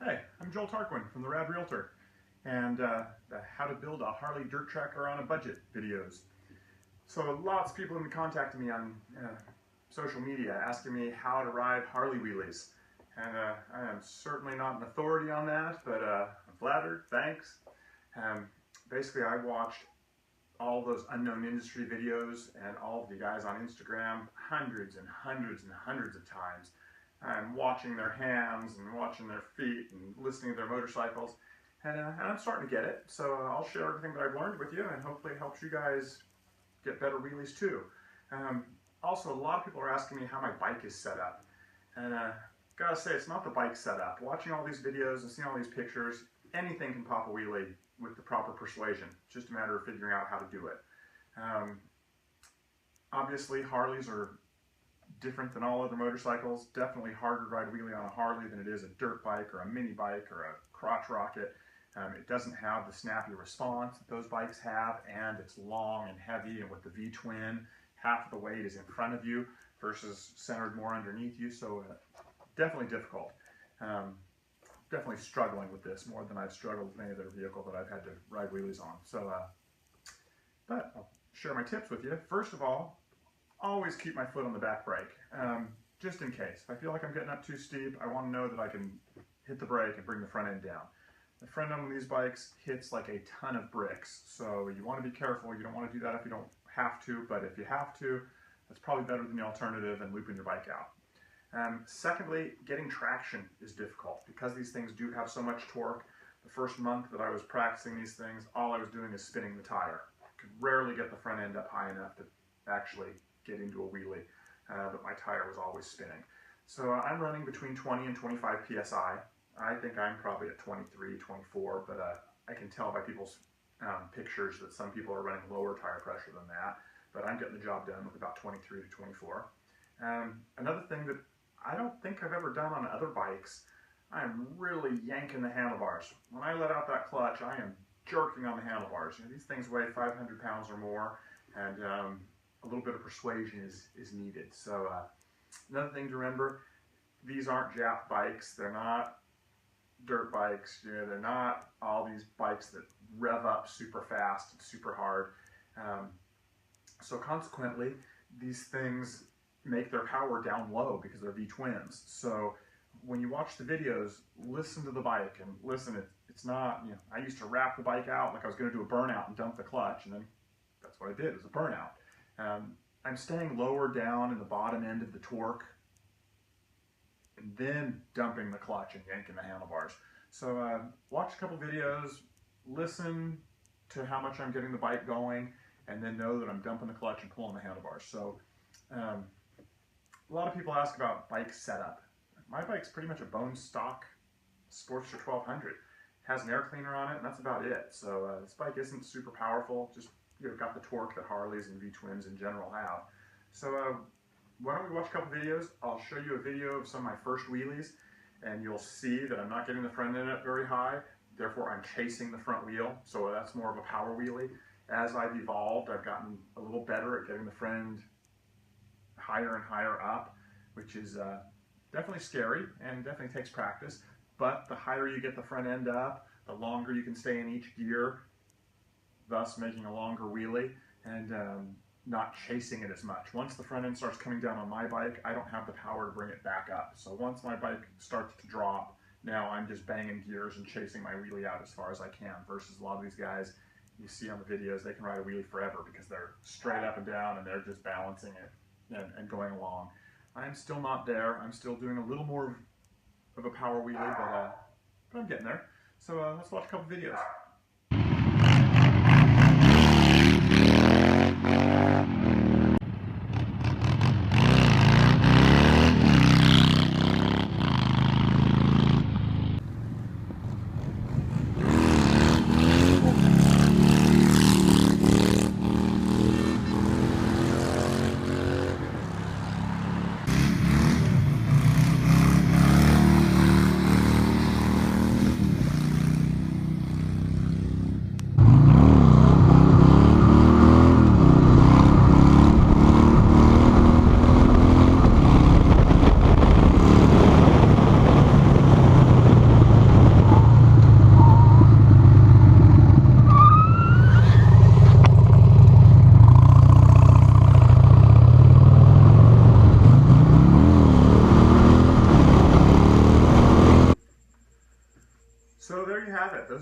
Hey, I'm Joel Tarquin from the Rad Realtor and the How to Build a Harley Dirt Tracker on a Budget videos. So lots of people have been contacting me on social media asking me how to ride Harley wheelies. And I am certainly not an authority on that, but I'm flattered, thanks. Basically, I watched all those unknown industry videos and all of the guys on Instagram hundreds and hundreds and hundreds of times. I'm watching their hands and watching their feet and listening to their motorcycles, and I'm starting to get it. So I'll share everything that I've learned with you, and hopefully it helps you guys get better wheelies too. Also, a lot of people are asking me how my bike is set up, and gotta say, it's not the bike setup. Watching all these videos and seeing all these pictures, anything can pop a wheelie with the proper persuasion. It's just a matter of figuring out how to do it. Obviously, Harleys are different than all other motorcycles. Definitely harder to ride a wheelie on a Harley than it is a dirt bike or a mini bike or a crotch rocket. It doesn't have the snappy response that those bikes have, and it's long and heavy, and with the V-twin, half of the weight is in front of you versus centered more underneath you, so definitely difficult. Definitely struggling with this more than I've struggled with any other vehicle that I've had to ride wheelies on. So, but I'll share my tips with you. First of all, always keep my foot on the back brake, just in case. If I feel like I'm getting up too steep, I want to know that I can hit the brake and bring the front end down. The front end on these bikes hits like a ton of bricks, so you want to be careful. You don't want to do that if you don't have to, but if you have to, that's probably better than the alternative and looping your bike out. Secondly, getting traction is difficult because these things do have so much torque. The first month that I was practicing these things, all I was doing is spinning the tire. I could rarely get the front end up high enough to actually get into a wheelie, but my tire was always spinning. So I'm running between 20 and 25 PSI. I think I'm probably at 23, 24, but I can tell by people's pictures that some people are running lower tire pressure than that, but I'm getting the job done with about 23 to 24. Another thing that I don't think I've ever done on other bikes, I am really yanking the handlebars. When I let out that clutch, I am jerking on the handlebars. You know, these things weigh 500 pounds or more, and a little bit of persuasion is needed. So another thing to remember, these aren't Jap bikes. They're not dirt bikes. You know, they're not all these bikes that rev up super fast and super hard. So consequently, these things make their power down low because they're V-twins. So when you watch the videos, listen to the bike and listen. It's not, you know, I used to wrap the bike out like I was going to do a burnout and dump the clutch, and then that's what I did, it was a burnout. I'm staying lower down in the bottom end of the torque and then dumping the clutch and yanking the handlebars. So watch a couple videos, listen to how much I'm getting the bike going, and then know that I'm dumping the clutch and pulling the handlebars. So a lot of people ask about bike setup. My bike's pretty much a bone stock Sportster 1200. It has an air cleaner on it, and that's about it. So this bike isn't super powerful, just got the torque that Harleys and V-twins in general have. So why don't we watch a couple videos? I'll show you a video of some of my first wheelies, and you'll see that I'm not getting the front end up very high, therefore I'm chasing the front wheel, so that's more of a power wheelie. As I've evolved, I've gotten a little better at getting the front end higher and higher up, which is definitely scary and definitely takes practice, but the higher you get the front end up, the longer you can stay in each gear, thus making a longer wheelie and not chasing it as much. Once the front end starts coming down on my bike, I don't have the power to bring it back up. So once my bike starts to drop, now I'm just banging gears and chasing my wheelie out as far as I can, versus a lot of these guys you see on the videos, they can ride a wheelie forever because they're straight up and down and they're just balancing it and going along. I'm still not there. I'm still doing a little more of a power wheelie, but I'm getting there. So let's watch a couple videos.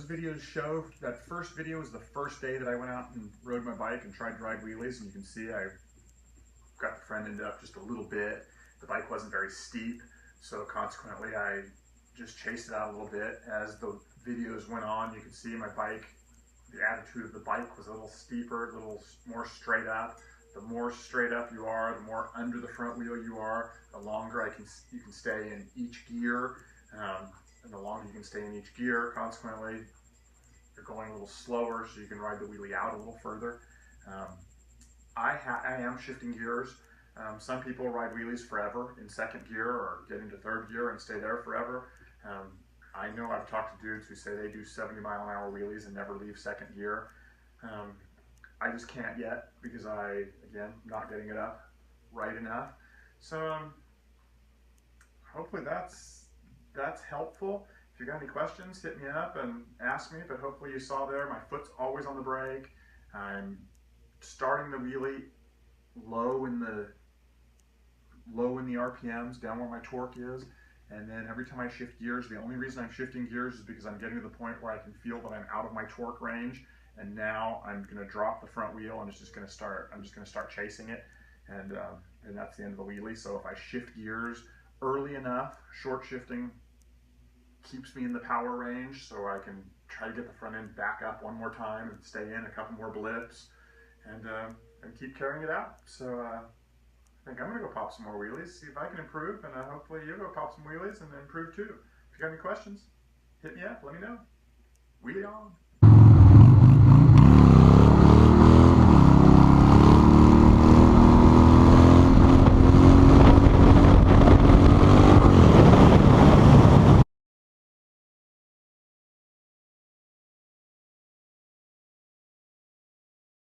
videos show, that first video was the first day that I went out and rode my bike and tried to ride wheelies, and you can see I got the front end up just a little bit. The bike wasn't very steep, so consequently I just chased it out a little bit. As the videos went on, you could see my bike, the attitude of the bike was a little steeper, a little more straight up. The more straight up you are, the more under the front wheel you are, the longer you can stay in each gear, and the longer you can stay in each gear, consequently, you're going a little slower, so you can ride the wheelie out a little further. I am shifting gears. Some people ride wheelies forever in second gear or get into third gear and stay there forever. I know I've talked to dudes who say they do 70-mile-an-hour wheelies and never leave second gear. I just can't yet because again, not getting it up right enough. So hopefully that's helpful. If you got any questions, hit me up and ask me, but hopefully you saw there, my foot's always on the brake. I'm starting the wheelie low in the RPMs, down where my torque is, and then every time I shift gears, the only reason I'm shifting gears is because I'm getting to the point where I can feel that I'm out of my torque range, and now I'm going to drop the front wheel and I'm just going to start chasing it, and that's the end of the wheelie. So if I shift gears early enough, short shifting keeps me in the power range, so I can try to get the front end back up one more time and stay in a couple more blips, and keep carrying it out. So I think I'm going to go pop some more wheelies, see if I can improve, and hopefully you go pop some wheelies and improve too. If you got any questions, hit me up, let me know. Wheelie on!